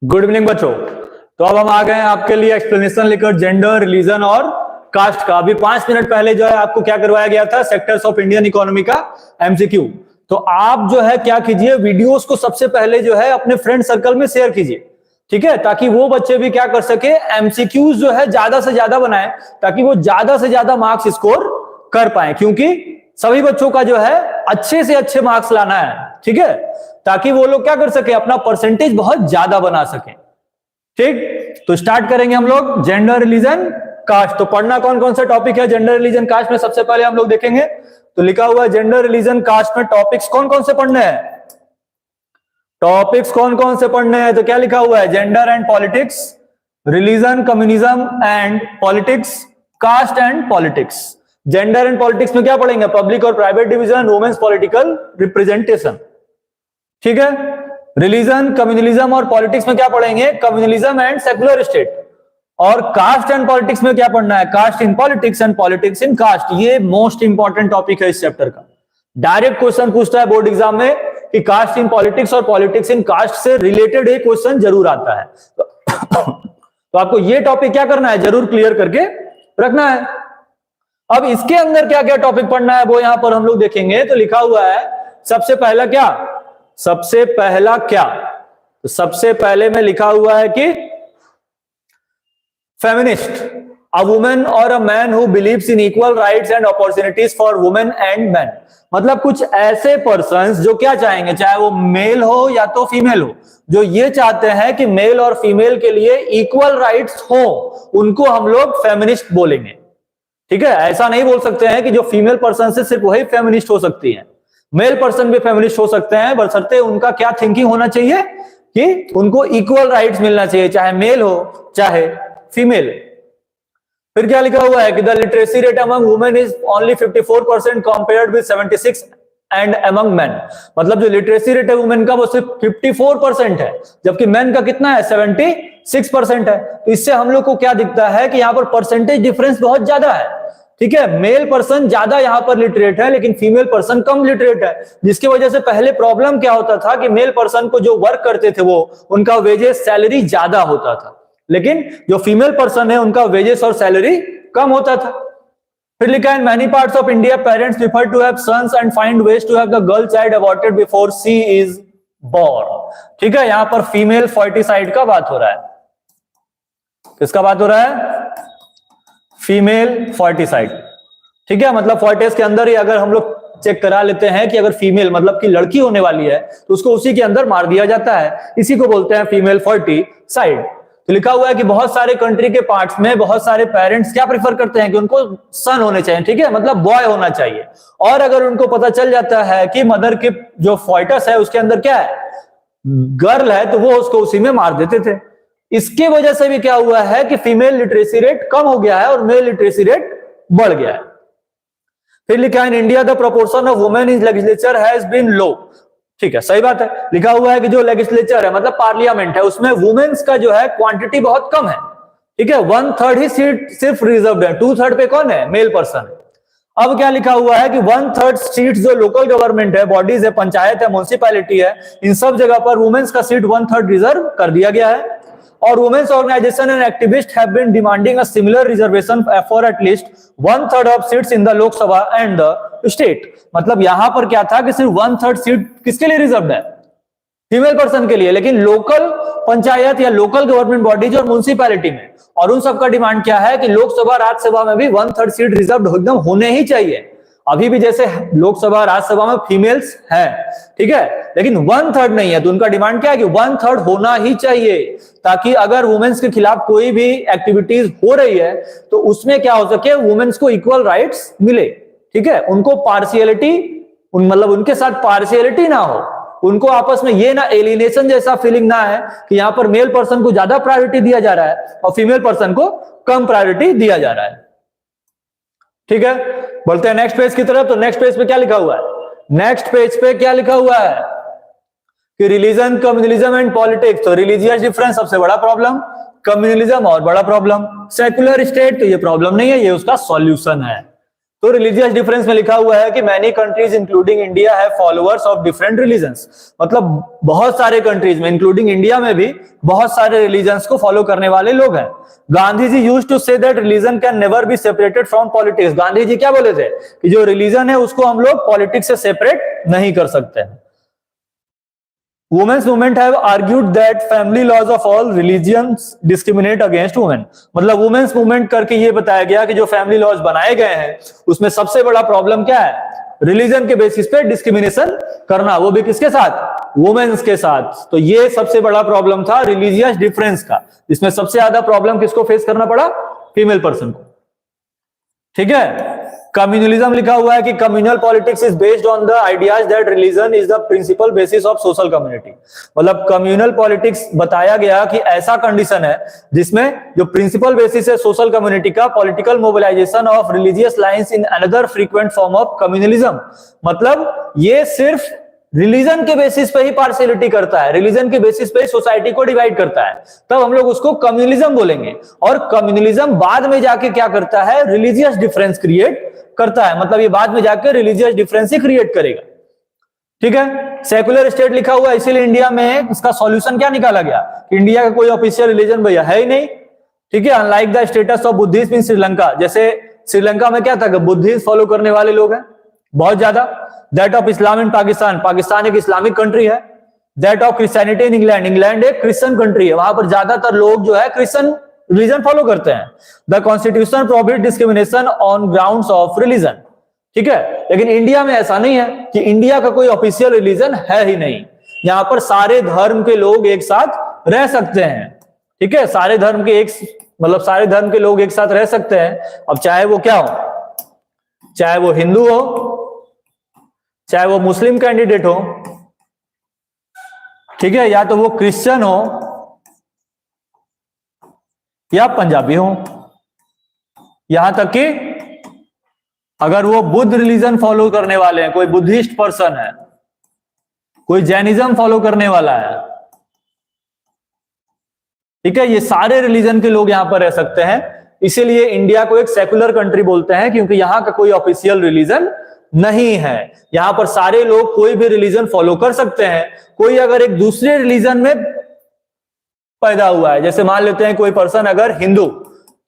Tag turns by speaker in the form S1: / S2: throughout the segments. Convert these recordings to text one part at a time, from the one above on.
S1: Good evening बच्चों। तो अब हम आ गए हैं आपके लिए एक्सप्लेनेशन लेकर जेंडर, रिलीजन और कास्ट का। अभी 5 मिनट पहले जो है आपको क्या करवाया गया था, सेक्टर्स ऑफ इंडियन इकोनॉमी का एमसीक्यू। तो आप जो है क्या कीजिए, वीडियोस को सबसे पहले जो है अपने फ्रेंड सर्कल में शेयर कीजिए, ठीक है, ताकि वो बच्चे भी क्या कर सके, एमसीक्यूज जो है ज्यादा से ज्यादा बनाए, ताकि वो ज्यादा से ज्यादा मार्क्स स्कोर कर पाए, क्योंकि सभी बच्चों का जो है अच्छे से अच्छे मार्क्स लाना है, ठीक है, ताकि वो लोग क्या कर सके, अपना परसेंटेज बहुत ज्यादा बना सके। ठीक, तो स्टार्ट करेंगे हम लोग जेंडर, रिलीजन, कास्ट। तो पढ़ना कौन कौन सा टॉपिक है जेंडर, रिलीजन, कास्ट में सबसे पहले हम लोग देखेंगे। तो लिखा हुआ है जेंडर, रिलीजन, कास्ट में टॉपिक्स कौन कौन से पढ़ने हैं, टॉपिक्स कौन कौन से पढ़ने हैं। तो क्या लिखा हुआ है, gender and politics, religion, communism and politics, caste and politics. Gender and politics में क्या पढ़ेंगे, पब्लिक और private division, women's political representation, ठीक है। रिलीजन, कम्युनलिज्म और पॉलिटिक्स में क्या पढ़ेंगे, कम्युनलिज्म एंड सेकुलर स्टेट। और कास्ट एंड पॉलिटिक्स में क्या पढ़ना है, caste in politics and politics in caste. ये मोस्ट इंपॉर्टेंट टॉपिक है इस चैप्टर का। डायरेक्ट क्वेश्चन पूछता है बोर्ड एग्जाम में कि कास्ट इन पॉलिटिक्स और पॉलिटिक्स इन कास्ट से रिलेटेड एक क्वेश्चन जरूर आता है। तो आपको ये टॉपिक क्या करना है, जरूर क्लियर करके रखना है। अब इसके अंदर क्या क्या टॉपिक पढ़ना है वो यहां पर हम लोग देखेंगे। तो लिखा हुआ है सबसे पहला क्या, सबसे पहला क्या, तो सबसे पहले में लिखा हुआ है कि फेमिनिस्ट, अ वुमेन और a man who believes in equal rights and opportunities for women and man. मतलब कुछ ऐसे पर्सन्स जो क्या चाहेंगे, चाहे वो मेल हो या तो फीमेल हो, जो ये चाहते हैं कि मेल और फीमेल के लिए इक्वल राइट्स हो, उनको हम लोग फेमिनिस्ट बोलेंगे, ठीक है। ऐसा नहीं बोल सकते हैं कि जो फीमेल पर्सन से सिर्फ वही फेमिनिस्ट हो सकती है, मेल पर्सन भी फेमिनिस्ट हो सकते हैं, बशर्ते उनका क्या थिंकिंग होना चाहिए कि उनको इक्वल राइट्स मिलना चाहिए, चाहे मेल हो चाहे फीमेल। फिर क्या लिखा हुआ है कि the literacy rate among women is only 54% compared with 76 and among main. मतलब जो लिटरेसी रेट है वुमेन का वो सिर्फ 54% है, जबकि मेन का कितना है, 76% है। तो इससे हम लोग को क्या दिखता है कि यहाँ पर परसेंटेज डिफरेंस बहुत ज्यादा है, ठीक है। मेल पर्सन ज्यादा यहां पर लिटरेट है, लेकिन फीमेल पर्सन कम लिटरेट है, जिसकी वजह से पहले प्रॉब्लम क्या होता था कि मेल पर्सन को जो वर्क करते थे वो उनका वेजेस, सैलरी ज्यादा होता था, लेकिन जो फीमेल पर्सन है उनका वेजेस और सैलरी कम होता था। फिर लिखा है, in many parts of India parents prefer to have sons and find ways to have the girl child aborted before she is born, ठीक है। यहां पर फीमेल फर्टिसाइड का बात हो रहा है। किसका बात हो रहा है, फीमेल फर्टिसाइड, ठीक है। मतलब फर्टिस के अंदर ही अगर हम लोग चेक करा लेते हैं कि अगर फीमेल मतलब कि लड़की होने वाली है तो उसको उसी के अंदर मार दिया जाता है, इसी को बोलते हैं फीमेल फर्टिसाइड। तो लिखा हुआ है कि बहुत सारे कंट्री के पार्ट्स में बहुत सारे पेरेंट्स क्या प्रेफर करते हैं कि उनको सन होने चाहिए, ठीक है, मतलब बॉय होना चाहिए। और अगर उनको पता चल जाता है कि मदर के जो फॉइटस है उसके अंदर क्या है, गर्ल है, तो वो उसको उसी में मार देते थे। इसके वजह से भी क्या हुआ है कि फीमेल लिटरेसी रेट कम हो गया है और मेल लिटरेसी रेट बढ़ गया है। फिर लिखा है, in India the proportion of women in legislature has been low, ठीक है, सही बात है। लिखा हुआ है कि जो लेजिस्लेचर है मतलब पार्लियामेंट है, उसमें वुमेन्स का जो है क्वांटिटी बहुत कम है, ठीक है। 1/3 ही सीट सिर्फ रिजर्व है, 2/3 पे कौन है, मेल पर्सन है। अब क्या लिखा हुआ है कि 1/3 सीट जो लोकल गवर्नमेंट है, बॉडीज है, पंचायत है, म्युनिसिपैलिटी है, इन सब जगह पर वुमेन्स का सीट 1/3 रिजर्व कर दिया गया है। और women's organisation and activist have been demanding a similar reservation for at least 1/3 of seats in the Lok Sabha and the state. मतलब यहां पर क्या था कि सिर्फ 1/3 सीट किसके लिए रिजर्व है, फीमेल पर्सन के लिए, लेकिन लोकल पंचायत या लोकल गवर्नमेंट बॉडीज और म्युनिसिपैलिटी में, और उन सबका डिमांड क्या है कि लोकसभा राज्यसभा में भी 1/3 सीट रिजर्व एकदम होने ही चाहिए। अभी भी जैसे लोकसभा राज्यसभा में फीमेल्स है, ठीक है, लेकिन 1/3 नहीं है, तो उनका डिमांड क्या है कि 1/3 होना ही चाहिए, ताकि अगर वुमेन्स के खिलाफ कोई भी एक्टिविटीज हो रही है तो उसमें क्या हो सके, वुमेन्स को इक्वल राइट्स मिले, ठीक है। उनको पार्शियलिटी, मतलब उनके साथ पार्शियलिटी ना हो, उनको आपस में ये ना एलिनेशन जैसा फीलिंग ना है कि यहां पर मेल पर्सन को ज्यादा प्रायोरिटी दिया जा रहा है और फीमेल पर्सन को कम प्रायोरिटी दिया जा रहा है, ठीक है। बोलते हैं नेक्स्ट पेज की तरफ। तो नेक्स्ट पेज पे क्या लिखा हुआ है, नेक्स्ट पेज पे क्या लिखा हुआ है कि रिलीजन, कम्युनलिज्म एंड पॉलिटिक्स। तो रिलीजियस डिफरेंस सबसे बड़ा प्रॉब्लम, कम्युनलिज्म और बड़ा प्रॉब्लम, सेकुलर स्टेट तो ये प्रॉब्लम नहीं है, ये उसका सॉल्यूशन है। तो रिलीजियस डिफरेंस में लिखा हुआ है कि many countries including India have followers of different religions, मतलब बहुत सारे कंट्रीज में इंक्लूडिंग इंडिया में भी बहुत सारे रिलीजन्स को फॉलो करने वाले लोग हैं। Gandhi ji used to say that religion can never be separated from politics. Gandhi ji क्या बोले थे कि जो रिलीजन है उसको हम लोग पॉलिटिक्स से सेपरेट नहीं कर सकते हैं। Women's movement have argued that family laws of all religions discriminate against women, मतलब वुमेन्स मूवमेंट करके ये बताया गया कि जो फैमिली लॉज बनाए गए हैं उसमें सबसे बड़ा प्रॉब्लम क्या है, रिलीजन के बेसिस पे डिस्क्रिमिनेशन करना, वो भी किसके साथ, वुमेन्स के साथ। तो ये सबसे बड़ा प्रॉब्लम था रिलीजियस डिफरेंस का, जिसमें सबसे ज्यादा प्रॉब्लम किसको फेस करना पड़ा, फीमेल पर्सन को। ठीक है, कम्युनलिज्म लिखा हुआ है कि communal politics is based on the ideas that religion is the principal basis of social community, मतलब कम्युनल पॉलिटिक्स बताया गया कि ऐसा कंडीशन है जिसमें जो प्रिंसिपल बेसिस है सोशल कम्युनिटी का, political mobilisation of religious lines in another frequent form of communalism, मतलब ये सिर्फ रिलीजन के बेसिस पे ही पार्शियलिटी करता है, रिलीजन के बेसिस पे ही सोसाइटी को डिवाइड करता है, तब हम लोग उसको कम्युनलिज्म बोलेंगे। और कम्युनलिज्म बाद में जाके क्या करता है, रिलीजियस डिफरेंस क्रिएट करता है, मतलब ये बाद में जाके रिलीजियस डिफरेंस ही क्रिएट करेगा। ठीक है, सेकुलर स्टेट लिखा हुआ है, इसीलिए इंडिया में इसका सॉल्यूशन क्या निकाला गया कि इंडिया का कोई ऑफिशियल रिलीजन भैया है ही नहीं। ठीक है, unlike the status of Buddhism इन श्रीलंका, जैसे श्रीलंका में क्या था कि बुद्धिज्म फॉलो करने वाले लोग हैं बहुत ज्यादा। दैट ऑफ इस्लाम इन पाकिस्तान, पाकिस्तान एक इस्लामिक कंट्री है। That of Christianity in England, England एक क्रिश्चियन कंट्री है, वहां पर ज्यादातर लोग जो है क्रिश्चियन रिलीजन फॉलो करते हैं। The constitution prohibit discrimination on grounds of religion. ठीक है, लेकिन इंडिया में ऐसा नहीं है कि इंडिया का कोई ऑफिशियल रिलीजन है ही नहीं, यहां पर सारे धर्म के लोग एक साथ रह सकते हैं। ठीक है, सारे धर्म के सारे धर्म के लोग एक साथ रह सकते हैं। अब चाहे वो क्या हो, चाहे वो हिंदू हो, चाहे वो मुस्लिम कैंडिडेट हो, ठीक है, या तो वो क्रिश्चियन हो या पंजाबी हो, यहां तक कि अगर वो बुद्ध रिलीजन फॉलो करने वाले हैं, कोई बुद्धिस्ट पर्सन है, कोई जैनिज्म फॉलो करने वाला है, ठीक है, ये सारे रिलीजन के लोग यहां पर रह सकते हैं। इसीलिए इंडिया को एक सेकुलर कंट्री बोलते हैं, क्योंकि यहां का कोई ऑफिशियल रिलीजन नहीं है, यहां पर सारे लोग कोई भी रिलीजन फॉलो कर सकते हैं। कोई अगर एक दूसरे रिलीजन में पैदा हुआ है, जैसे मान लेते हैं कोई पर्सन अगर हिंदू,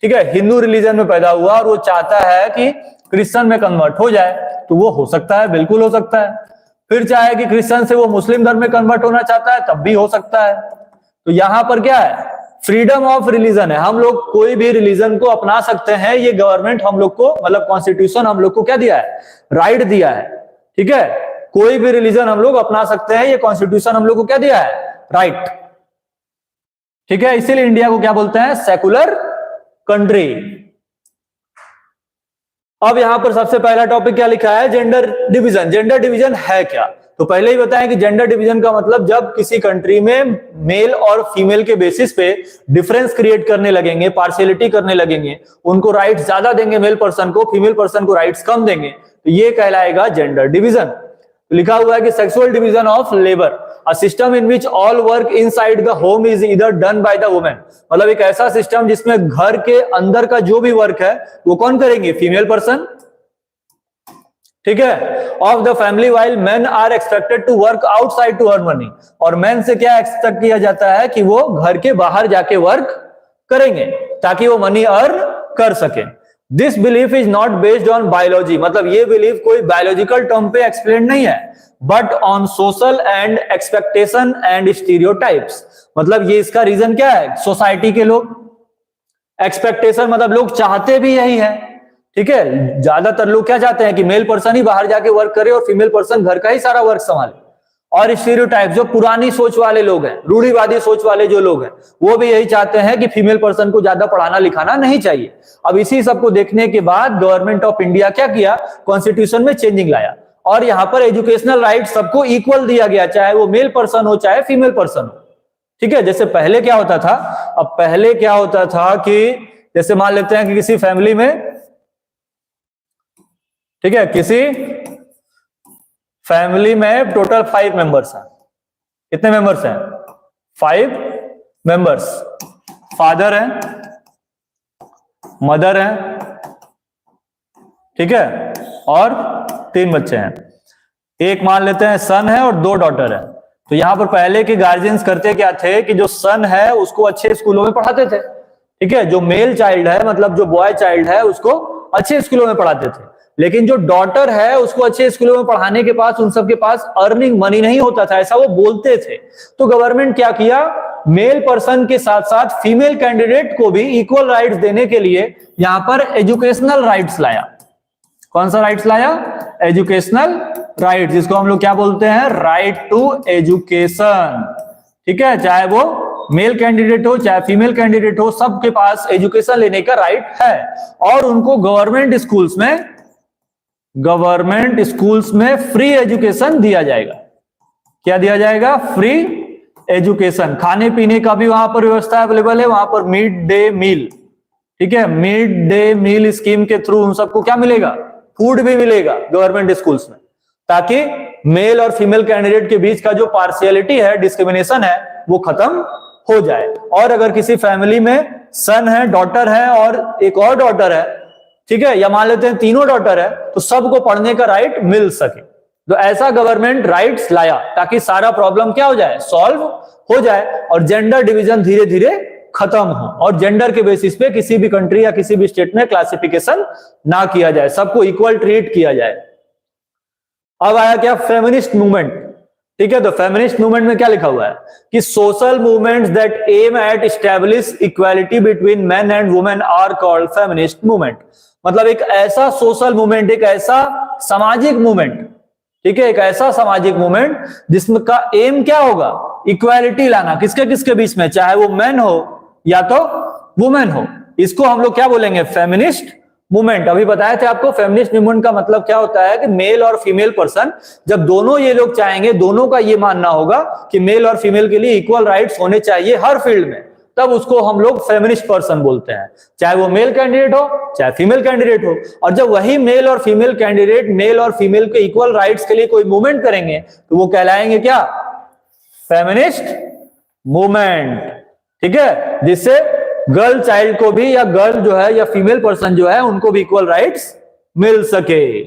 S1: ठीक है, हिंदू रिलीजन में पैदा हुआ और वो चाहता है कि क्रिश्चियन में कन्वर्ट हो जाए, तो वो हो सकता है, बिल्कुल हो सकता है। फिर चाहे कि क्रिश्चियन से वो मुस्लिम धर्म में कन्वर्ट होना चाहता है, तब भी हो सकता है। तो यहां पर क्या है, फ्रीडम ऑफ रिलीजन है, हम लोग कोई भी रिलीजन को अपना सकते हैं। ये गवर्नमेंट हम लोग को, मतलब कॉन्स्टिट्यूशन हम लोग को क्या दिया है, राइट दिया है। ठीक है, कोई भी रिलीजन हम लोग अपना सकते हैं, ये कॉन्स्टिट्यूशन हम लोग को क्या दिया है, राइट। ठीक है, इसीलिए इंडिया को क्या बोलते हैं, सेकुलर कंट्री। अब यहां पर सबसे पहला टॉपिक क्या लिखा है, जेंडर डिवीजन। जेंडर डिवीजन है क्या, तो पहले ही बताएं कि जेंडर डिवीजन का मतलब जब किसी कंट्री में मेल और फीमेल के बेसिस पे डिफरेंस क्रिएट करने लगेंगे, पार्शियलिटी करने लगेंगे, उनको राइट्स ज्यादा देंगे मेल पर्सन को, फीमेल पर्सन को राइट्स कम देंगे, तो ये कहलाएगा जेंडर डिवीजन। लिखा हुआ है कि sexual division of labour, a system in which all work inside the home is either done by the women, मतलब एक ऐसा सिस्टम जिसमें घर के अंदर का जो भी वर्क है वो कौन करेंगे, फीमेल पर्सन। ठीक है, of the family, while men are expected to work outside to earn money, और मेन से क्या एक्सपेक्ट किया जाता है कि वो घर के बाहर जाके वर्क करेंगे ताकि वो मनी अर्न कर सके। This belief is not based on biology, मतलब ये बिलीफ कोई बायोलॉजिकल टर्म पे एक्सप्लेन नहीं है, but on social and expectation and stereotypes, मतलब ये इसका रीजन क्या है, सोसाइटी के लोग, एक्सपेक्टेशन मतलब लोग चाहते भी यही है। ठीक है, ज्यादातर लोग क्या चाहते हैं कि मेल पर्सन ही बाहर जाके वर्क करे और फीमेल पर्सन घर का ही सारा वर्क संभाले। और स्टीरियोटाइप, जो पुरानी सोच वाले लोग हैं, रूढ़िवादी सोच वाले जो लोग हैं, वो भी यही चाहते हैं कि फीमेल पर्सन को ज्यादा पढ़ाना लिखाना नहीं चाहिए। अब इसी सबको देखने के बाद गवर्नमेंट ऑफ इंडिया क्या किया, कॉन्स्टिट्यूशन में चेंजिंग लाया और यहां पर एजुकेशनल राइट सबको इक्वल दिया गया, चाहे वो मेल पर्सन हो चाहे फीमेल पर्सन हो। ठीक है, जैसे पहले क्या होता था, अब पहले क्या होता था कि जैसे मान लेते हैं कि किसी फैमिली में, ठीक है, किसी फैमिली में टोटल 5 मेंबर्स हैं। कितने मेंबर्स हैं, 5 मेंबर्स। फादर है, मदर है, ठीक है, और 3 बच्चे हैं। एक मान लेते हैं सन है और 2 डॉटर है। तो यहां पर पहले के गार्जियंस करते क्या थे कि जो सन है उसको अच्छे स्कूलों में पढ़ाते थे, ठीक है, जो मेल चाइल्ड है मतलब जो बॉय चाइल्ड है उसको अच्छे स्कूलों में पढ़ाते थे। लेकिन जो डॉटर है उसको अच्छे स्कूलों में पढ़ाने के पास उन सबके पास अर्निंग मनी नहीं होता था, ऐसा वो बोलते थे। तो गवर्नमेंट क्या किया, मेल पर्सन के साथ साथ फीमेल कैंडिडेट को भी इक्वल राइट्स देने के लिए यहां पर एजुकेशनल राइट्स लाया। कौन सा राइट्स लाया? एजुकेशनल राइट, जिसको हम लोग क्या बोलते हैं, राइट टू एजुकेशन। ठीक है, चाहे वो मेल कैंडिडेट हो चाहे फीमेल कैंडिडेट हो, सबके पास एजुकेशन लेने का राइट है। और उनको गवर्नमेंट स्कूल्स में फ्री एजुकेशन दिया जाएगा। क्या दिया जाएगा? Free education. खाने पीने का भी वहां पर व्यवस्था अवेलेबल है, वहां पर मिड डे मील, ठीक है, मिड डे मील स्कीम के थ्रू उन सबको क्या मिलेगा? फूड भी मिलेगा गवर्नमेंट स्कूल्स में, ताकि मेल और फीमेल कैंडिडेट के बीच का जो पार्शियलिटी है, डिस्क्रिमिनेशन है, वो खत्म हो जाए। और अगर किसी फैमिली में सन है, डॉटर है और एक और डॉटर है, ठीक है, या मान लेते हैं तीनों डॉटर है, तो सबको पढ़ने का राइट मिल सके। तो ऐसा गवर्नमेंट राइट्स लाया ताकि सारा प्रॉब्लम क्या हो जाए? सॉल्व हो जाए और जेंडर डिवीजन धीरे धीरे खत्म हो और जेंडर के बेसिस पे किसी भी कंट्री या किसी भी स्टेट में क्लासिफिकेशन ना किया जाए, सबको इक्वल ट्रीट किया जाए। अब आया क्या? Feminist movement. ठीक है, तो फेमिनिस्ट मूवमेंट में क्या लिखा हुआ है कि social movements that aim at establish equality between men and women are called feminist movement. मतलब एक ऐसा सोशल मूवमेंट, एक ऐसा सामाजिक मूवमेंट, ठीक है, एक ऐसा सामाजिक मूवमेंट जिसमें का एम क्या होगा? इक्वालिटी लाना। किसके किसके बीच में? चाहे वो मैन हो या तो वुमेन हो। इसको हम लोग क्या बोलेंगे? Feminist movement. अभी बताए थे आपको फेमिनिस्ट मूवमेंट का मतलब क्या होता है कि मेल और फीमेल पर्सन, जब दोनों ये लोग चाहेंगे, दोनों का ये मानना होगा कि मेल और फीमेल के लिए इक्वल राइट्स होने चाहिए हर फील्ड में, तब उसको हम लोग फेमिनिस्ट पर्सन बोलते हैं, चाहे वो मेल कैंडिडेट हो चाहे फीमेल कैंडिडेट हो। और जब वही मेल और फीमेल कैंडिडेट मेल और फीमेल के इक्वल राइट्स के लिए कोई मूवमेंट करेंगे तो वो कहलाएंगे क्या? Feminist movement. ठीक है, जिससे गर्ल चाइल्ड को भी या गर्ल जो है या फीमेल पर्सन जो है उनको भी इक्वल राइट्स मिल सके।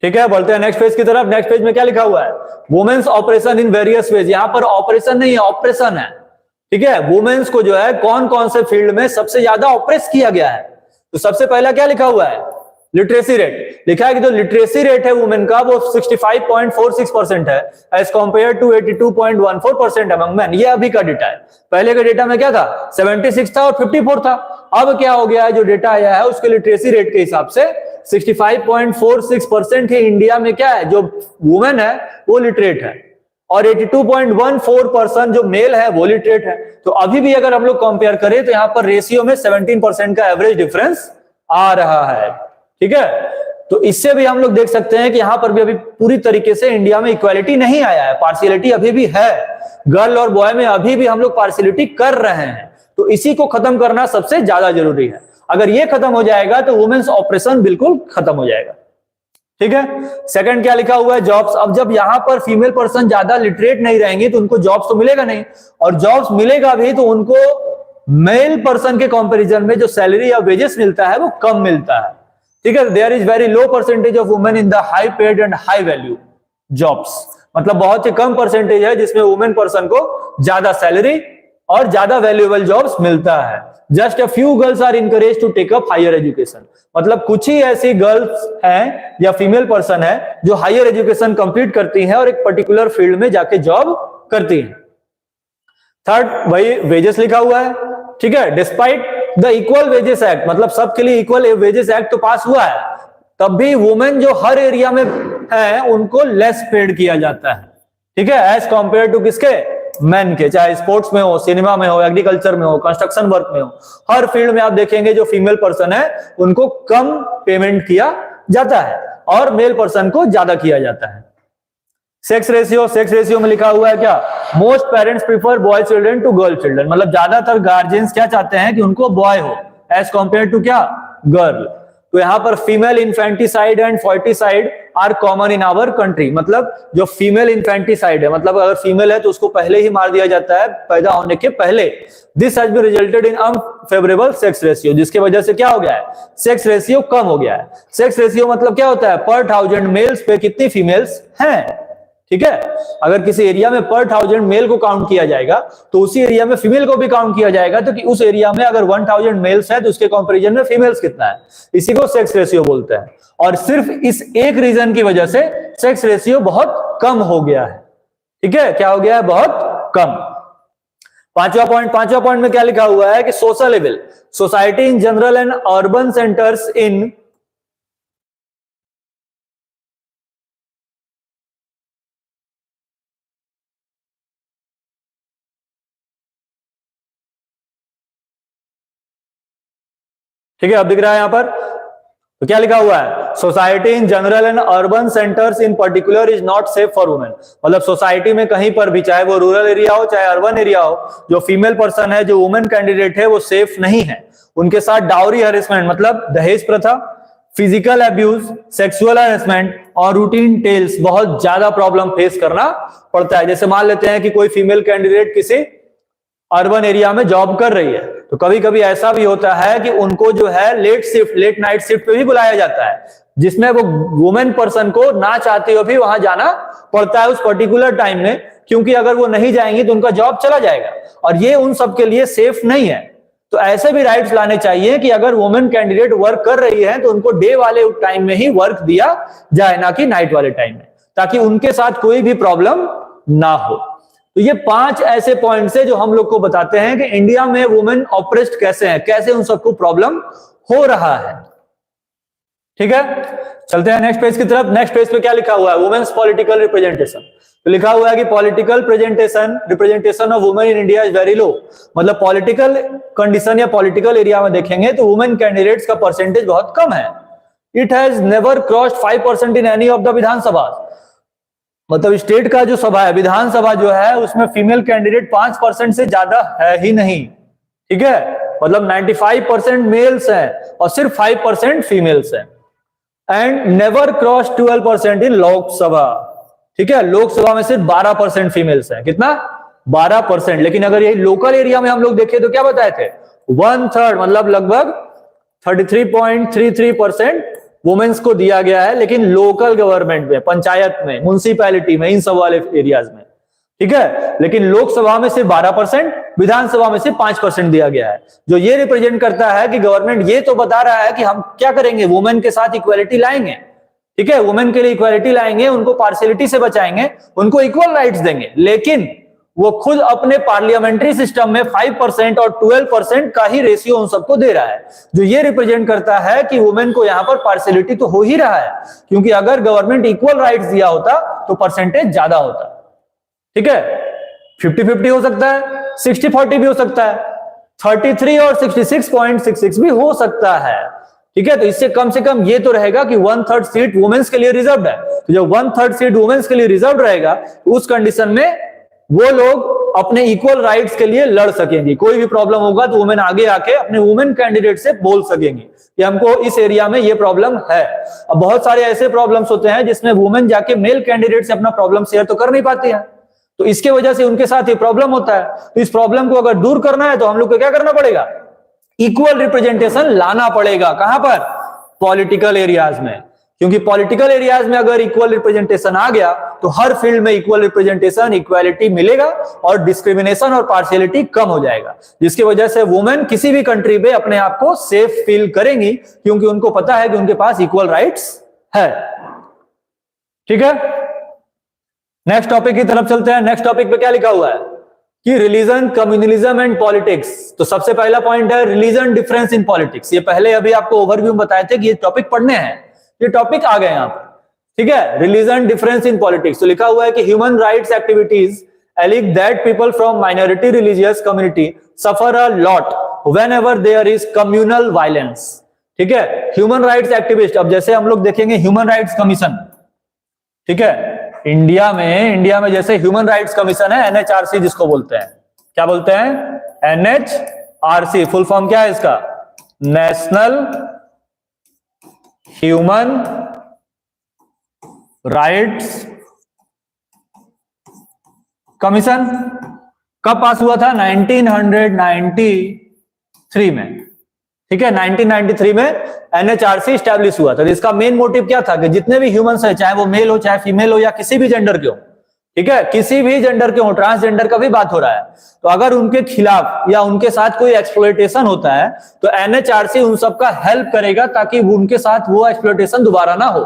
S1: ठीक है, बढ़ते हैं नेक्स्ट पेज की तरफ। नेक्स्ट पेज में क्या लिखा हुआ है? Women's operation in various ways. यहां पर ऑपरेशन नहीं है, ऑपरेशन है। ठीक है, वुमेन्स को जो है कौन कौन से फील्ड में सबसे ज्यादा ऑपरेस किया गया है? तो सबसे पहला क्या लिखा हुआ है? लिटरेसी रेट लिखा है कि जो लिटरेसी रेट है वुमेन का वो 65.46% है as compare to 82.14% among men. ये अभी का डेटा है। पहले का डेटा में क्या था? 76 था और 54 था। अब क्या हो गया है? जो डेटा आया है उसके लिटरेसी रेट के हिसाब से 65.46% ही इंडिया में क्या है? जो वुमेन है वो लिटरेट है और 82.14% जो मेल है वो लिटरेट है। तो अभी भी अगर हम लोग कंपेयर करें तो यहाँ पर रेशियो में 17% का एवरेज डिफरेंस आ रहा है। ठीक है, तो इससे भी हम लोग देख सकते हैं कि यहां पर भी अभी पूरी तरीके से इंडिया में इक्वालिटी नहीं आया है, पार्शियलिटी अभी भी है। गर्ल और बॉय में अभी भी हम लोग पार्शियलिटी कर रहे हैं। तो इसी को खत्म करना सबसे ज्यादा जरूरी है। अगर ये खत्म हो जाएगा तो वुमेन्स ऑपरेशन बिल्कुल खत्म हो जाएगा। ठीक है, सेकंड क्या लिखा हुआ है? जॉब्स। अब जब यहां पर फीमेल पर्सन ज्यादा लिटरेट नहीं रहेंगी तो उनको जॉब्स तो मिलेगा नहीं, और जॉब्स मिलेगा भी तो उनको मेल पर्सन के कंपैरिजन में जो सैलरी या वेजेस मिलता है वो कम मिलता है। ठीक है, there is very low percentage of women in the high paid and high value jobs. मतलब बहुत ही कम परसेंटेज है जिसमें वुमेन पर्सन को ज्यादा सैलरी और ज्यादा वैल्यूएबल जॉब्स मिलता है। Just a few girls are encourage to take up higher education. मतलब कुछ ही ऐसी गर्ल्स हैं या फीमेल पर्सन है जो हायर एजुकेशन कंप्लीट करती हैं और एक पर्टिकुलर फील्ड में जाके जॉब करती हैं। थर्ड वही वेजेस लिखा हुआ है। ठीक है, despite the equal wages act, मतलब सबके लिए इक्वल वेजेस एक्ट तो पास हुआ है, तब भी वुमेन जो हर एरिया में है उनको लेस पेड किया जाता है। ठीक है, एज कंपेयर टू किसके? मेन के। चाहे स्पोर्ट्स में हो, सिनेमा में हो, एग्रीकल्चर में हो, कंस्ट्रक्शन वर्क में हो, हर फील्ड में आप देखेंगे जो फीमेल पर्सन है उनको कम पेमेंट किया जाता है और मेल पर्सन को ज्यादा किया जाता है। सेक्स रेशियो में लिखा हुआ है क्या? Most parents prefer boy children to girl children. मतलब ज्यादातर गार्जियंस क्या चाहते हैं कि उनको बॉय हो एज कंपेयर टू क्या? गर्ल। तो यहां पर female infanticide and foeticide are common in our country. मतलब जो फीमेल इन्फेंटिसाइड है, मतलब अगर फीमेल है तो उसको पहले ही मार दिया जाता है पैदा होने के पहले। This has been resulted in unfavourable sex ratio, जिसकी वजह से क्या हो गया है, सेक्स रेशियो कम हो गया है। सेक्स रेशियो मतलब क्या होता है, पर 1000 मेल्स पे कितनी फीमेल्स हैं। ठीक है, अगर किसी एरिया में पर 1000 मेल को काउंट किया जाएगा तो उसी एरिया में फीमेल को भी काउंट किया जाएगा, तो कि उस एरिया में अगर 1000 मेल्स है तो उसके कंपैरिजन में फीमेल्स कितना है, इसी को सेक्स रेशियो बोलते हैं। और सिर्फ इस एक रीजन की वजह से सेक्स रेशियो बहुत कम हो गया है। ठीक है, क्या हो गया है, बहुत कम। पांचवा पॉइंट में क्या लिखा हुआ है कि social level, society in general and urban centres इन ठीक है, अब दिख रहा है यहां पर, तो क्या लिखा हुआ है, society in general and urban centres in particular is not safe for women. मतलब सोसाइटी में कहीं पर भी, चाहे वो रूरल एरिया हो चाहे अर्बन एरिया हो, जो फीमेल पर्सन है, जो वुमेन कैंडिडेट है, वो सेफ नहीं है। उनके साथ डाउरी हैरेसमेंट मतलब दहेज प्रथा, फिजिकल अब्यूज, सेक्सुअल हैरेसमेंट और रूटीन टेल्स बहुत ज्यादा प्रॉब्लम फेस करना पड़ता है। जैसे मान लेते हैं कि कोई फीमेल कैंडिडेट किसी अर्बन एरिया में जॉब कर रही है, तो कभी कभी ऐसा भी होता है कि उनको जो है लेट नाइट शिफ्ट पे भी बुलाया जाता है, जिसमें वो वुमेन पर्सन को ना चाहते हुए भी वहां जाना पड़ता है उस पर्टिकुलर टाइम में, क्योंकि अगर वो नहीं जाएंगी तो उनका जॉब चला जाएगा, और ये उन सब के लिए सेफ नहीं है। तो ऐसे भी राइट्स लाने चाहिए कि अगर वुमेन कैंडिडेट वर्क कर रही है तो उनको डे वाले टाइम में ही वर्क दिया जाए, ना कि नाइट वाले टाइम में, ताकि उनके साथ कोई भी प्रॉब्लम ना हो। तो ये 5 ऐसे पॉइंट्स है जो हम लोग को बताते हैं कि इंडिया में वुमेन ऑप्रेस्ड कैसे हैं, कैसे उन सबको प्रॉब्लम हो रहा है। ठीक है, चलते हैं नेक्स्ट पेज की तरफ। नेक्स्ट पेज पे क्या लिखा हुआ है, वुमेन्स पॉलिटिकल रिप्रेजेंटेशन। तो लिखा हुआ है कि political representation of women in India is very लो। मतलब पॉलिटिकल कंडीशन या पॉलिटिकल एरिया में देखेंगे तो वुमेन कैंडिडेट्स का परसेंटेज बहुत कम है। It has never crossed 5% in any of the Vidhan Sabha. मतलब स्टेट का जो सभा है, विधानसभा जो है, उसमें फीमेल कैंडिडेट 5% से ज्यादा है ही नहीं। ठीक है, मतलब 95% मेल्स हैं और सिर्फ 5% फीमेल्स हैं। एंड नेवर क्रॉस 12% इन लोकसभा। ठीक है, लोकसभा में सिर्फ 12% फीमेल्स हैं। कितना, 12%। लेकिन अगर यही लोकल एरिया में हम लोग देखें तो क्या बताए थे, 1/3 मतलब लगभग 33.33% वुमेन्स को दिया गया है, लेकिन लोकल गवर्नमेंट में, पंचायत में, म्युनिसिपैलिटी में, इन सब वाले एरियाज में। ठीक है, लेकिन लोकसभा में सिर्फ 12%, विधानसभा में सिर्फ 5% दिया गया है, जो ये रिप्रेजेंट करता है कि गवर्नमेंट ये तो बता रहा है कि हम क्या करेंगे, वुमेन के साथ इक्वालिटी लाएंगे। ठीक है, वुमेन के लिए इक्वालिटी लाएंगे, उनको पार्शियलिटी से बचाएंगे, उनको इक्वल राइट्स देंगे, लेकिन वो खुद अपने पार्लियामेंट्री सिस्टम में 5% और 12% का ही रेशियो उन सबको दे रहा है, जो ये रिप्रेजेंट करता है कि वुमेन को यहां पर पार्शियलिटी तो हो ही रहा है, क्योंकि अगर गवर्नमेंट इक्वल राइट्स दिया होता तो परसेंटेज ज्यादा होता। ठीक है, 50-50 हो सकता है, 60-40 भी हो सकता है, 33 और 66.66 भी हो सकता है। ठीक है, तो इससे कम से कम ये तो रहेगा कि 1/3 सीट वुमेन्स के लिए रिजर्व है। तो जब 1/3 सीट वुमेन्स के लिए रिजर्व रहेगा, तो उस कंडीशन में वो लोग अपने इक्वल राइट्स के लिए लड़ सकेंगे। कोई भी प्रॉब्लम होगा तो वुमेन आगे आके अपने वुमेन कैंडिडेट से बोल सकेंगे कि हमको इस एरिया में ये प्रॉब्लम है। अब बहुत सारे ऐसे प्रॉब्लम्स होते हैं जिसमें वुमेन जाके मेल कैंडिडेट से अपना प्रॉब्लम शेयर तो कर नहीं पाती है, तो इसके वजह से उनके साथ ये प्रॉब्लम होता है। तो इस प्रॉब्लम को अगर दूर करना है तो हम लोग को क्या करना पड़ेगा, इक्वल रिप्रेजेंटेशन लाना पड़ेगा। कहां पर, पॉलिटिकल एरियाज में। क्योंकि पॉलिटिकल एरियाज में अगर इक्वल रिप्रेजेंटेशन आ गया तो हर फील्ड में इक्वल रिप्रेजेंटेशन, इक्वालिटी मिलेगा और डिस्क्रिमिनेशन और पार्शियलिटी कम हो जाएगा, जिसकी वजह से वुमेन किसी भी कंट्री में अपने आप को सेफ फील करेंगी, क्योंकि उनको पता है कि उनके पास इक्वल राइट्स है। ठीक है, नेक्स्ट टॉपिक की तरफ चलते हैं। नेक्स्ट टॉपिक पे क्या लिखा हुआ है कि रिलीजन, कम्युनलिज्म एंड पॉलिटिक्स। तो सबसे पहला पॉइंट है रिलीजन डिफरेंस इन पॉलिटिक्स। ये पहले अभी आपको ओवरव्यू में बताए थे कि ये टॉपिक पढ़ने हैं, ये टॉपिक आ गए यहां पर। ठीक है, रिलीजन डिफरेंस इन पॉलिटिक्स। तो लिखा हुआ है कि human rights activities allege that people from minority religious community suffer a lot whenever there is communal violence. ठीक है, ह्यूमन राइट्स एक्टिविस्ट। अब जैसे हम लोग देखेंगे ह्यूमन राइट्स कमीशन, ठीक है, इंडिया में जैसे ह्यूमन राइट्स कमीशन है, NHRC जिसको बोलते हैं, क्या बोलते हैं, NHRC। फुल फॉर्म क्या है इसका, नेशनल ह्यूमन राइट्स कमीशन कब पास हुआ था? 1993 में। ठीक है, 1993 में एनएचआरसी स्टैब्लिश हुआ था। तो इसका मेन मोटिव क्या था कि जितने भी ह्यूमंस है, चाहे वो मेल हो चाहे फीमेल हो या किसी भी जेंडर के हो, ठीक है, किसी भी जेंडर के हो, ट्रांसजेंडर का भी बात हो रहा है, तो अगर उनके खिलाफ या उनके साथ कोई एक्सप्लॉयटेशन होता है तो एनएचआरसी उन सबका हेल्प करेगा ताकि उनके साथ वो एक्सप्लॉयटेशन दोबारा ना हो।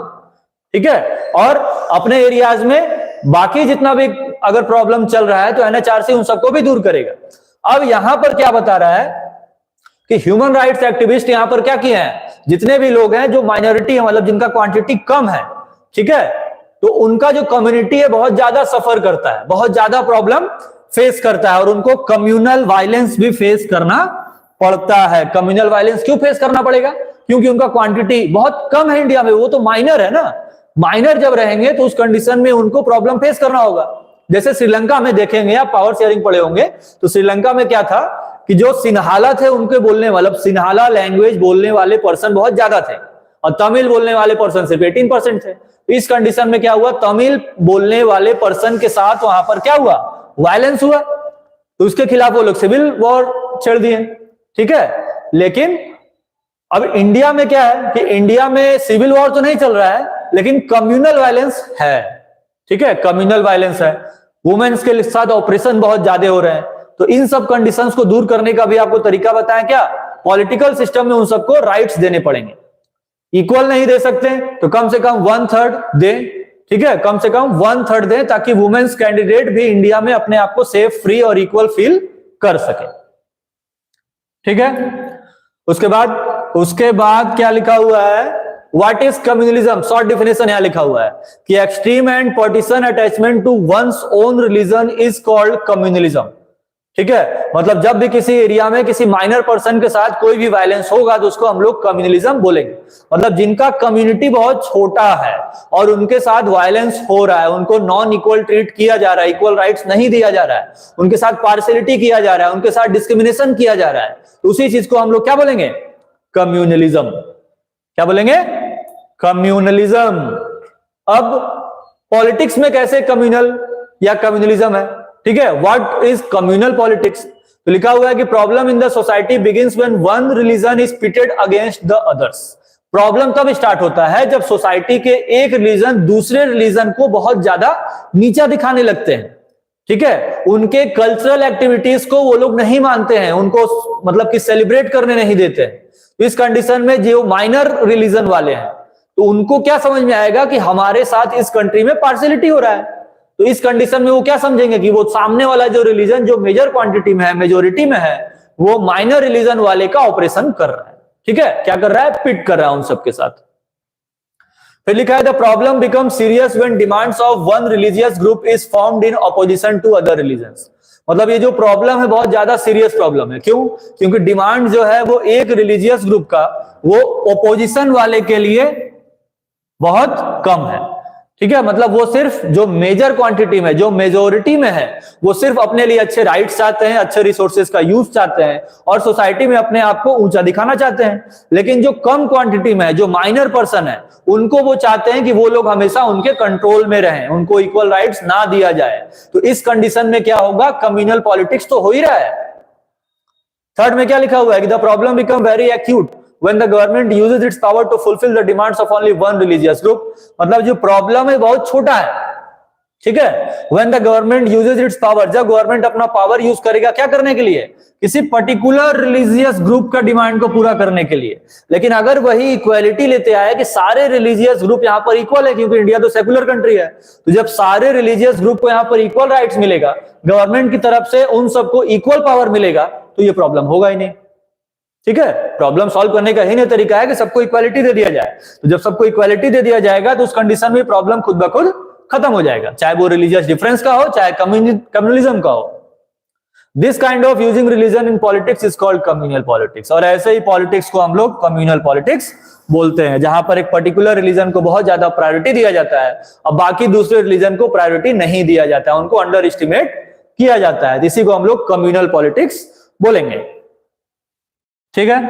S1: ठीक है, और अपने एरियाज में बाकी जितना भी अगर प्रॉब्लम चल रहा है तो एनएचआरसी उन सबको भी दूर करेगा। अब यहां पर क्या बता रहा है कि ह्यूमन राइट्स एक्टिविस्ट यहां पर क्या किए हैं, जितने भी लोग हैं जो माइनॉरिटी है, मतलब जिनका क्वांटिटी कम है, ठीक है, तो उनका जो कम्युनिटी है बहुत ज्यादा सफर करता है, बहुत ज्यादा प्रॉब्लम फेस करता है और उनको कम्युनल वायलेंस भी फेस करना पड़ता है। कम्युनल वायलेंस क्यों फेस करना पड़ेगा? क्योंकि उनका क्वांटिटी बहुत कम है इंडिया में, वो तो माइनर है ना। माइनर जब रहेंगे तो उस कंडीशन में उनको प्रॉब्लम फेस करना होगा। जैसे श्रीलंका में देखेंगे, आप पावर शेयरिंग पढ़े होंगे, तो श्रीलंका में क्या था कि जो सिन्हाला थे उनके बोलने वाले, सिन्हाला लैंग्वेज बोलने वाले पर्सन बहुत ज्यादा थे और तमिल बोलने वाले पर्सन सिर्फ 18% थे। इस कंडीशन में क्या हुआ, तमिल बोलने वाले पर्सन के साथ वहां पर क्या हुआ, वायलेंस हुआ, तो उसके खिलाफ वो लोग सिविल वॉर छेड़ दिए। ठीक है, लेकिन अब इंडिया में क्या है कि इंडिया में सिविल वॉर तो नहीं चल रहा है लेकिन कम्युनल वायलेंस है। ठीक है, कम्युनल वायलेंस है, वुमेन्स के साथ ऑपरेशन बहुत ज्यादा हो रहे हैं। तो इन सब कंडीशंस को दूर करने का भी आपको तरीका बताएं क्या, पॉलिटिकल सिस्टम में उन सबको राइट्स देने पड़ेंगे। इक्वल नहीं दे सकते तो कम से कम 1/3 दे। ठीक है, कम से कम 1/3 दे ताकि वुमेन्स कैंडिडेट भी इंडिया में अपने आप को सेफ, फ्री और इक्वल फील कर सके। ठीक है, उसके बाद क्या लिखा हुआ है, what is communalism, short definition यहां लिखा हुआ है कि extreme and partisan attachment to one's own religion is called communalism. ठीक है, मतलब जब भी किसी एरिया में किसी माइनर पर्सन के साथ कोई भी वायलेंस होगा तो उसको हम लोग कम्युनलिज्म बोलेंगे। मतलब जिनका कम्युनिटी बहुत छोटा है और उनके साथ वायलेंस हो रहा है, उनको नॉन इक्वल ट्रीट किया जा रहा है, इक्वल राइट्स नहीं दिया जा रहा है, उनके साथ पार्शियलिटी किया जा रहा है, उनके साथ डिस्क्रिमिनेशन किया जा रहा है, तो उसी चीज को हम लोग क्या बोलेंगे, कम्युनलिज्म। क्या बोलेंगे, कम्युनलिज्म। अब पॉलिटिक्स में कैसे कम्युनल या कम्युनलिज्म है? ठीक है, व्हाट इज कम्युनल पॉलिटिक्स? तो लिखा हुआ है कि problem in the society begins when one religion is pitted against the others. Problem तब स्टार्ट होता है जब सोसाइटी के एक रिलीजन दूसरे रिलीजन को बहुत ज्यादा नीचा दिखाने लगते हैं। ठीक है, उनके कल्चरल एक्टिविटीज को वो लोग नहीं मानते हैं, उनको मतलब कि सेलिब्रेट करने नहीं देते हैं। तो इस कंडीशन में जो माइनर रिलीजन वाले हैं तो उनको क्या समझ में आएगा कि हमारे साथ इस कंट्री में पार्शियलिटी हो रहा है। तो इस कंडीशन में वो क्या समझेंगे कि वो सामने वाला जो रिलीजन जो मेजर क्वांटिटी में है, मेजोरिटी में है, वो माइनर रिलीजन वाले का ऑपरेशन कर रहा है। ठीक है, क्या कर रहा है, पिट कर रहा है उन सबके साथ। फिर लिखा है the problem become serious when demands of one religious group is formed in opposition to other religions. मतलब ये जो प्रॉब्लम है बहुत ज्यादा सीरियस प्रॉब्लम है। क्यों? क्योंकि डिमांड जो है वो एक रिलीजियस ग्रुप का वो ओपोजिशन वाले के लिए बहुत कम है। ठीक है, मतलब वो सिर्फ जो मेजर क्वांटिटी में, जो मेजोरिटी में है, वो सिर्फ अपने लिए अच्छे राइट्स चाहते हैं, अच्छे रिसोर्सेज का यूज चाहते हैं और सोसाइटी में अपने आप को ऊंचा दिखाना चाहते हैं। लेकिन जो कम क्वांटिटी में है, जो माइनर पर्सन है, उनको वो चाहते हैं कि वो लोग हमेशा उनके कंट्रोल में रहें, उनको इक्वल राइट्स ना दिया जाए। तो इस कंडीशन में क्या होगा, कम्युनल पॉलिटिक्स तो हो ही रहा है। थर्ड में क्या लिखा हुआ है कि the problem become very acute when the government uses its power to fulfill the demands of only one religious group। मतलब जो प्रॉब्लम है बहुत छोटा है। ठीक है, when the government uses its power, जब गवर्नमेंट अपना पावर यूज करेगा क्या करने के लिए, किसी पर्टिकुलर रिलीजियस ग्रुप का डिमांड को पूरा करने के लिए। लेकिन अगर वही इक्वालिटी लेते आए कि सारे रिलीजियस ग्रुप यहाँ पर इक्वल है, क्योंकि इंडिया तो सेकुलर कंट्री है, तो जब सारे रिलीजियस ग्रुप को यहाँ पर इक्वल राइट्स मिलेगा, गवर्नमेंट की तरफ से उन सबको इक्वल पावर मिलेगा, तो ये प्रॉब्लम होगा ही नहीं। ठीक है, प्रॉब्लम सॉल्व करने का ही नहीं तरीका है कि सबको इक्वालिटी दे दिया जाए। तो जब सबको इक्वालिटी दे दिया जाएगा तो उस कंडीशन में प्रॉब्लम खुद ब खुद खत्म हो जाएगा, चाहे वो रिलीजियस डिफरेंस का हो, चाहे कम्युनलिज्म का हो। This kind of using religion in politics is called communal politics. और ऐसे ही पॉलिटिक्स को हम लोग कम्युनल पॉलिटिक्स बोलते हैं, जहां पर एक पर्टिकुलर रिलीजन को बहुत ज्यादा प्रायोरिटी दिया जाता है और बाकी दूसरे रिलीजन को प्रायोरिटी नहीं दिया जाता है, उनको अंडर एस्टिमेट किया जाता है। इसी को हम लोग कम्युनल पॉलिटिक्स बोलेंगे। ठीक है,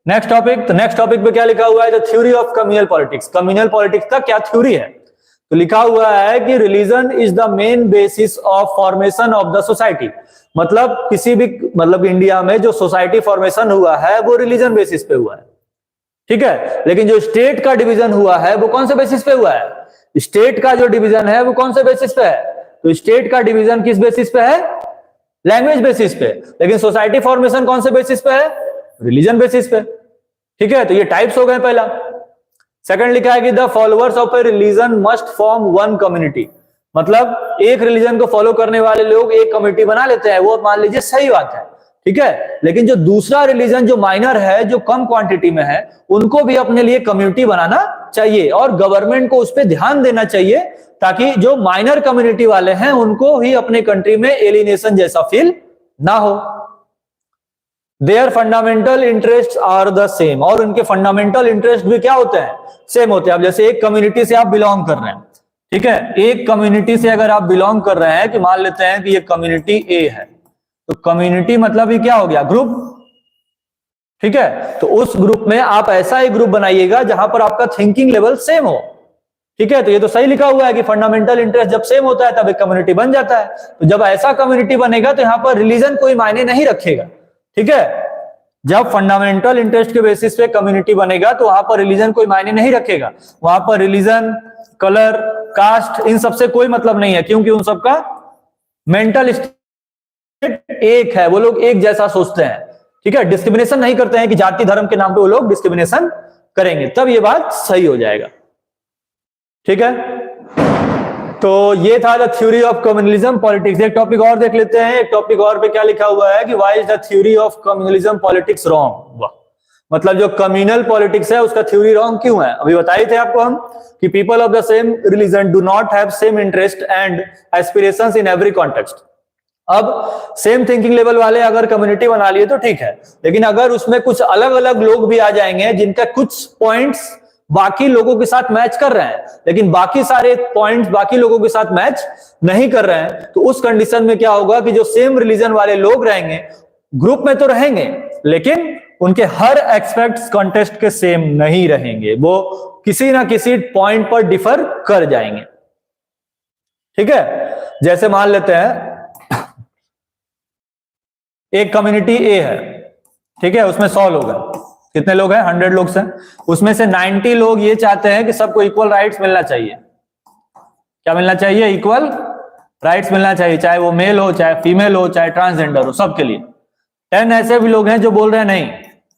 S1: नेक्स्ट टॉपिक। तो नेक्स्ट टॉपिक पे क्या लिखा हुआ है, the theory of communal politics. Communal politics का क्या थ्योरी है? तो लिखा हुआ है कि religion is the main basis of formation of the society. मतलब किसी भी मतलब इंडिया में जो सोसाइटी फॉर्मेशन हुआ है वो रिलीजन बेसिस पे हुआ है, ठीक है। लेकिन जो स्टेट का डिवीजन हुआ है वो कौन से बेसिस पे हुआ है? स्टेट का जो डिवीजन है वो कौन से बेसिस पे है? तो स्टेट का डिवीजन किस बेसिस पे है? लैंग्वेज बेसिस पे। लेकिन सोसाइटी फॉर्मेशन कौन से बेसिस पे है? रिलीजन बेसिस पे, ठीक है। तो ये टाइप्स हो गए पहला। सेकंड लिखा है कि the followers of A religion must form one community. मतलब एक रिलीजन को फॉलो करने वाले लोग एक कम्युनिटी बना लेते हैं, वो मान लीजिए सही बात है, ठीक है। लेकिन जो दूसरा रिलीजन जो माइनर है, जो कम क्वांटिटी में है, उनको भी अपने लिए कम्युनिटी बनाना चाहिए और गवर्नमेंट को उस पर ध्यान देना चाहिए, ताकि जो माइनर कम्युनिटी वाले हैं उनको ही अपने कंट्री में एलिनेशन जैसा फील ना हो। Their fundamental interest are the same, और उनके फंडामेंटल इंटरेस्ट भी क्या होते हैं? सेम होते हैं। अब जैसे एक कम्युनिटी से आप बिलोंग कर रहे हैं, ठीक है, एक कम्युनिटी से अगर आप बिलोंग कर रहे हैं कि मान लेते हैं कि ये कम्युनिटी ए है, तो कम्युनिटी मतलब ये क्या हो गया? ग्रुप, ठीक है। तो उस ग्रुप में आप ऐसा एक ग्रुप बनाइएगा जहां पर आपका थिंकिंग लेवल सेम हो, ठीक है। तो ये तो सही लिखा हुआ है कि फंडामेंटल इंटरेस्ट जब सेम होता है तब एक कम्युनिटी बन जाता है। तो जब ऐसा कम्युनिटी बनेगा तो यहां पर रिलीजन कोई मायने नहीं रखेगा, ठीक है। जब फंडामेंटल इंटरेस्ट के बेसिस पे कम्युनिटी बनेगा तो वहां पर रिलीजन कोई मायने नहीं रखेगा। वहां पर रिलीजन, कलर, कास्ट, इन सबसे कोई मतलब नहीं है, क्योंकि उन सबका मेंटल स्टेट एक है, वो लोग एक जैसा सोचते हैं, ठीक है। डिस्क्रिमिनेशन नहीं करते हैं कि जाति धर्म के नाम पे वो लोग डिस्क्रिमिनेशन करेंगे, तब ये बात सही हो जाएगा, ठीक है। तो ये था the theory of communalism politics. एक टॉपिक और देख लेते हैं। एक टॉपिक और पे क्या लिखा हुआ है कि why is the theory of communalism politics wrong. मतलब जो कम्युनल पॉलिटिक्स है उसका थ्योरी रॉन्ग क्यों है? अभी बताए थे आपको हम कि people of the same religion do not have same interest and aspirations in every context. अब सेम थिंकिंग लेवल वाले अगर कम्युनिटी बना लिए तो ठीक है, लेकिन अगर उसमें कुछ अलग अलग लोग भी आ जाएंगे जिनका कुछ पॉइंट्स बाकी लोगों के साथ मैच कर रहे हैं, लेकिन बाकी सारे पॉइंट्स बाकी लोगों के साथ मैच नहीं कर रहे हैं, तो उस कंडीशन में क्या होगा कि जो सेम रिलीजन वाले लोग रहेंगे ग्रुप में तो रहेंगे, लेकिन उनके हर एस्पेक्ट्स कॉन्टेक्स्ट के सेम नहीं रहेंगे, वो किसी ना किसी पॉइंट पर डिफर कर जाएंगे, ठीक है। जैसे मान लेते हैं एक कम्युनिटी ए है, ठीक है, उसमें 100 लोग हैं। कितने लोग हैं? 100 लोग हैं। उसमें से 90 लोग ये चाहते हैं कि सबको इक्वल राइट्स मिलना चाहिए। क्या मिलना चाहिए? इक्वल राइट्स मिलना चाहिए, चाहे वो मेल हो, चाहे फीमेल हो, चाहे ट्रांसजेंडर हो, सबके लिए। 10 ऐसे भी लोग हैं जो बोल रहे हैं नहीं,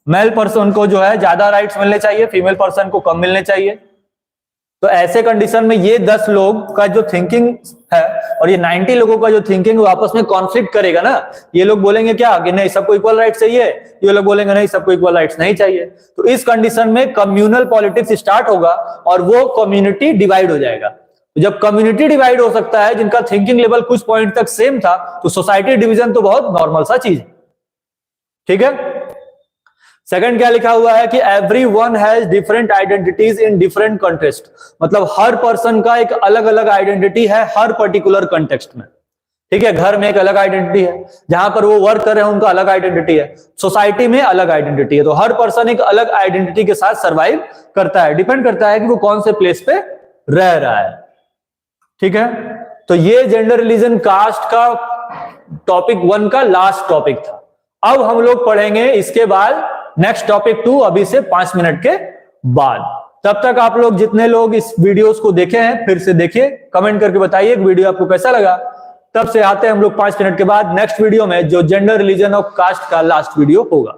S1: मेल पर्सन को जो है ज्यादा राइट्स मिलने चाहिए, फीमेल पर्सन को कम मिलने चाहिए। तो ऐसे कंडीशन में ये 10 लोग का जो थिंकिंग है और ये 90 लोगों का जो थिंकिंग वो आपस में कॉन्फ्लिक्ट करेगा ना। ये लोग बोलेंगे क्या कि नहीं सबको इक्वल राइट चाहिए, ये लोग बोलेंगे नहीं सबको इक्वल राइट्स नहीं चाहिए। तो इस कंडीशन में कम्युनल पॉलिटिक्स स्टार्ट होगा और वो कम्युनिटी डिवाइड हो जाएगा। तो जब कम्युनिटी डिवाइड हो सकता है जिनका थिंकिंग लेवल कुछ पॉइंट तक सेम था, तो सोसाइटी डिवीजन तो बहुत नॉर्मल सा चीज है, ठीक है। सेकंड क्या लिखा हुआ है कि everyone has different identities in different context. मतलब हर पर्सन का एक अलग अलग आइडेंटिटी है हर पर्टिकुलर कॉन्टेक्स्ट में, ठीक है। घर में एक अलग आइडेंटिटी है, जहां पर वो वर्क कर रहे हैं उनका अलग आइडेंटिटी है, सोसाइटी में अलग आइडेंटिटी है। तो हर पर्सन एक अलग आइडेंटिटी के साथ सर्वाइव करता है, डिपेंड करता है कि वो कौन से प्लेस पे रह रहा है, ठीक है। तो ये जेंडर रिलीजन कास्ट का टॉपिक 1 का लास्ट टॉपिक था। अब हम लोग पढ़ेंगे इसके बाद नेक्स्ट टॉपिक 2 अभी से 5 मिनट के बाद। तब तक आप लोग जितने लोग इस वीडियोस को देखे हैं फिर से देखिए, कमेंट करके बताइए वीडियो आपको कैसा लगा। तब से आते हैं हम लोग 5 मिनट के बाद नेक्स्ट वीडियो में, जो जेंडर रिलीजन और कास्ट का लास्ट वीडियो होगा।